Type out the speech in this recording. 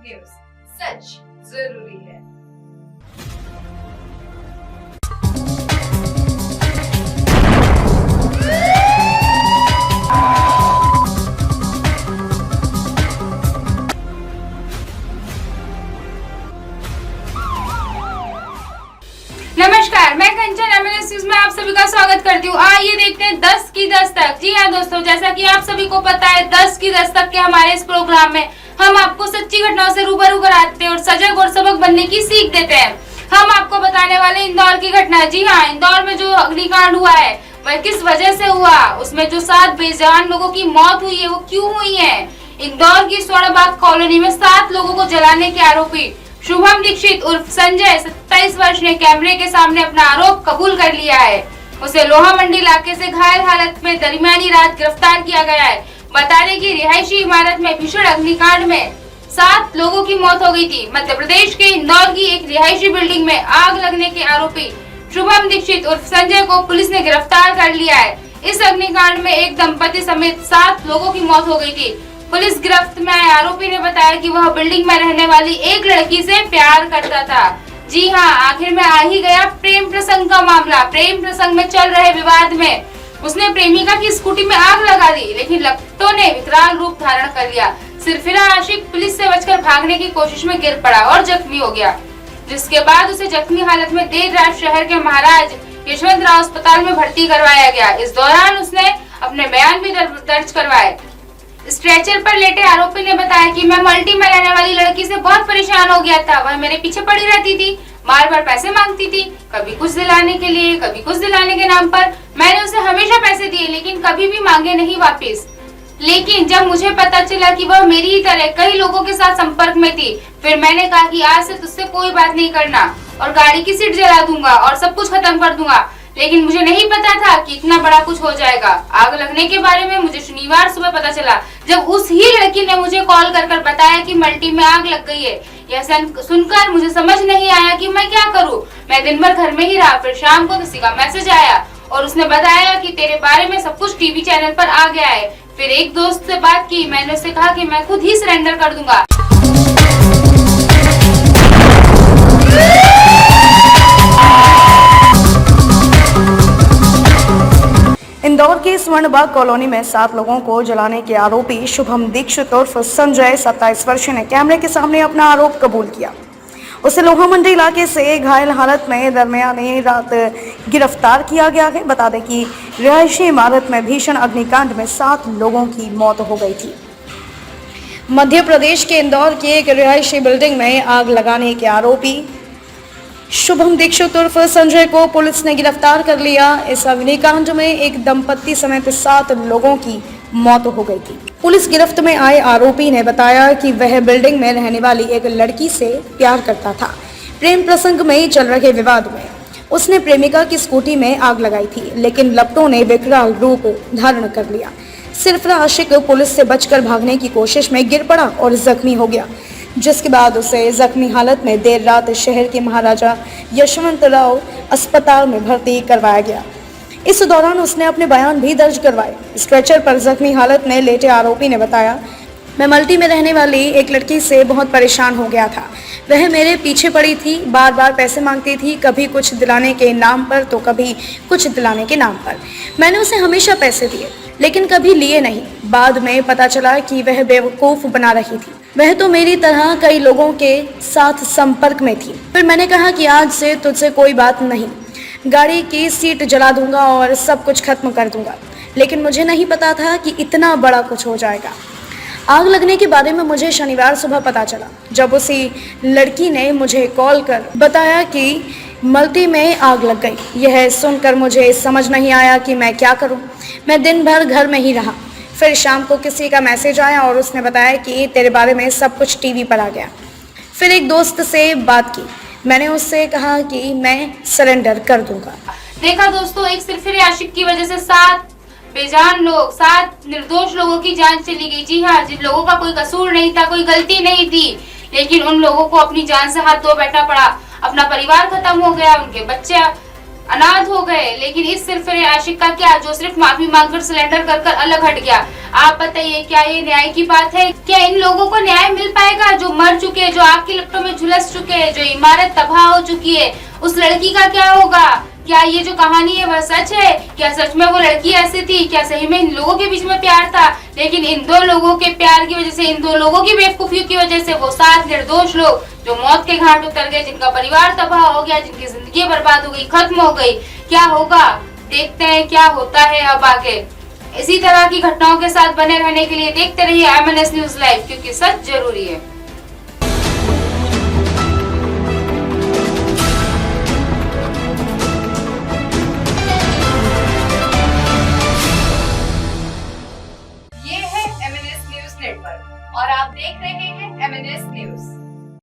News, सच जरूरी है। नमस्कार, मैं कंचन एमएनएस न्यूज में आप सभी का स्वागत करती हूँ। आइए देखते हैं 10 की दस्तक। जी हाँ दोस्तों, जैसा कि आप सभी को पता है 10 की दस्तक के हमारे इस प्रोग्राम में हम आपको सच्ची घटनाओं से रूबरू कराते हैं और सजग और सबक बनने की सीख देते हैं। हम आपको बताने वाले इंदौर की घटना। जी हाँ, इंदौर में जो अग्निकांड हुआ है वह किस वजह से हुआ, उसमें जो 7 बेजान लोगों की मौत हुई है वो क्यों हुई है। इंदौर की स्वर्णबाग कॉलोनी में 7 लोगों को जलाने के आरोपी शुभम दीक्षित उर्फ संजय 27 वर्ष ने कैमरे के सामने अपना आरोप कबूल कर लिया है। उसे लोहा मंडी इलाके से घायल हालत में दरमियानी रात गिरफ्तार किया गया है। बता दें कि रिहायशी इमारत में भीषण अग्निकांड में 7 लोगों की मौत हो गई थी। मध्य प्रदेश के इंदौर की एक रिहायशी बिल्डिंग में आग लगने के आरोपी शुभम दीक्षित उर्फ संजय को पुलिस ने गिरफ्तार कर लिया है। इस अग्निकांड में एक दंपति समेत 7 लोगों की मौत हो गई थी। पुलिस गिरफ्त में आए आरोपी ने बताया कि वह बिल्डिंग में रहने वाली एक लड़की से प्यार करता था। जी हाँ, आखिर में आ ही गया प्रेम प्रसंग का मामला। प्रेम प्रसंग में चल रहे विवाद में उसने प्रेमिका की स्कूटी में आग लगा दी, लेकिन लगतों ने विकराल रूप धारण कर लिया। सिरफिरा आशिक पुलिस से बचकर भागने की कोशिश में गिर पड़ा और जख्मी हो गया, जिसके बाद उसे जख्मी हालत में देर रात शहर के महाराज यशवंतराव अस्पताल में भर्ती करवाया गया। इस दौरान उसने अपने बयान भी दर्ज करवाए। स्ट्रेचर पर लेटे आरोपी ने बताया कि मैं मल्टी में रहने वाली लड़की से बहुत परेशान हो गया था। वह मेरे पीछे पड़ी रहती थी, बार बार पैसे मांगती थी, कभी कुछ दिलाने के लिए, कभी कुछ दिलाने के नाम पर। मैंने उसे हमेशा पैसे दिए, लेकिन कभी भी मांगे नहीं वापस। लेकिन जब मुझे पता चला कि वह मेरी ही तरह कई लोगों के साथ संपर्क में थी, फिर मैंने कहा कि आज से तुझसे कोई बात नहीं करना और गाड़ी की सीट जला दूंगा और सब कुछ खत्म कर दूंगा। लेकिन मुझे नहीं पता था कि इतना बड़ा कुछ हो जाएगा। आग लगने के बारे में मुझे शनिवार सुबह पता चला, जब उस ही लड़की ने मुझे कॉल कर बताया कि मल्टी में आग लग गई है। यह सुनकर मुझे समझ नहीं आया कि मैं क्या करूं। मैं दिन भर घर में ही रहा। फिर शाम को किसी का मैसेज आया और उसने बताया कि तेरे बारे में सब कुछ टीवी चैनल पर आ गया है। फिर एक दोस्त से बात की, मैंने उसे कहा कि मैं खुद ही सरेंडर कर दूंगा। इंदौर की स्वर्णबाग कॉलोनी में 7 लोगों को जलाने के आरोपी शुभम दीक्षित उर्फ संजय 27 वर्ष ने कैमरे के सामने अपना आरोप कबूल किया। उसे लोहा मंडी इलाके से घायल हालत में दरमियानी रात गिरफ्तार किया गया है। बता दें कि रिहायशी इमारत में भीषण अग्निकांड में 7 लोगों की मौत हो गई थी। मध्य प्रदेश के इंदौर की एक रिहायशी बिल्डिंग में आग लगाने के आरोपी शुभम दीक्षित उर्फ संजय को पुलिस ने गिरफ्तार कर लिया। इस अग्निकांड में एक दंपति समेत 7 लोगों की मौत हो गई थी। पुलिस गिरफ्त में आए आरोपी ने बताया कि वह बिल्डिंग में रहने वाली एक लड़की से प्यार करता था। प्रेम प्रसंग में चल रहे विवाद में उसने प्रेमिका की स्कूटी में आग लगाई थी, लेकिन लगतों ने विकराल रूप धारण कर लिया। सिरफिरा आशिक पुलिस से बचकर भागने की कोशिश में गिर पड़ा और जख्मी हो गया, जिसके बाद उसे जख्मी हालत में देर रात शहर के महाराजा यशवंतराव अस्पताल में भर्ती करवाया गया। इस दौरान उसने अपने बयान भी दर्ज करवाए। स्ट्रेचर पर जख्मी हालत में लेटे आरोपी ने बताया, मैं मल्टी में रहने वाली एक लड़की से बहुत परेशान हो गया था। वह मेरे पीछे पड़ी थी, बार बार पैसे मांगती थी, कभी कुछ दिलाने के नाम पर तो कभी कुछ दिलाने के नाम पर। मैंने उसे हमेशा पैसे दिए, लेकिन कभी लिए नहीं। बाद में पता चला कि वह बेवकूफ़ बना रही थी। वह तो मेरी तरह कई लोगों के साथ संपर्क में थी। फिर मैंने कहा कि आज से तुझसे कोई बात नहीं, गाड़ी की सीट जला दूंगा और सब कुछ खत्म कर दूंगा। लेकिन मुझे नहीं पता था कि इतना बड़ा कुछ हो जाएगा। आग लगने के बारे में मुझे शनिवार सुबह पता चला, जब उसी लड़की ने मुझे कॉल कर बताया कि मल्टी में आग लग गई। यह सुनकर मुझे समझ नहीं आया कि मैं क्या करूं। मैं दिन भर घर में ही रहा। फिर शाम को किसी का मैसेज आया और उसने बताया कि तेरे बारे में सब कुछ टीवी पर आ गया। फिर एक दोस्त से बात की, मैंने उससे कहा कि मैं सरेंडर कर दूंगा। देखा दोस्तों, एक सिरफिरे आशिक की वजह से 7 बेजान लोग, 7 निर्दोष लोगों की जान चली गई। जी हाँ, जिन लोगों का कोई कसूर नहीं था, कोई गलती नहीं थी, लेकिन उन लोगों को अपनी जान से हाथ धो बैठना पड़ा। अपना परिवार खत्म हो गया, उनके बच्चे अनाथ हो गए। लेकिन इस सिरफिरे आशिक का क्या, जो सिर्फ माफी मांगकर सिलेंडर कर अलग हट गया। आप बताइए, क्या ये न्याय की बात है? क्या इन लोगों को न्याय मिल पाएगा जो मर चुके हैं, जो आग की लपटों में झुलस चुके हैं, जो इमारत तबाह हो चुकी है? उस लड़की का क्या होगा? क्या ये जो कहानी है वह सच है? क्या सच में वो लड़की ऐसी थी? क्या सही में इन लोगों के बीच में प्यार था? लेकिन इन दो लोगों के प्यार की वजह से, इन दो लोगों की बेवकूफियों की वजह से वो 7 निर्दोष लोग जो मौत के घाट उतर गए, जिनका परिवार तबाह हो गया, जिनकी जिंदगी बर्बाद हो गई, खत्म हो गई। क्या होगा? देखते हैं क्या होता है अब आगे। इसी तरह की घटनाओं के साथ बने रहने के लिए देखते रहिए MNS न्यूज लाइव, क्योंकि सच जरूरी है।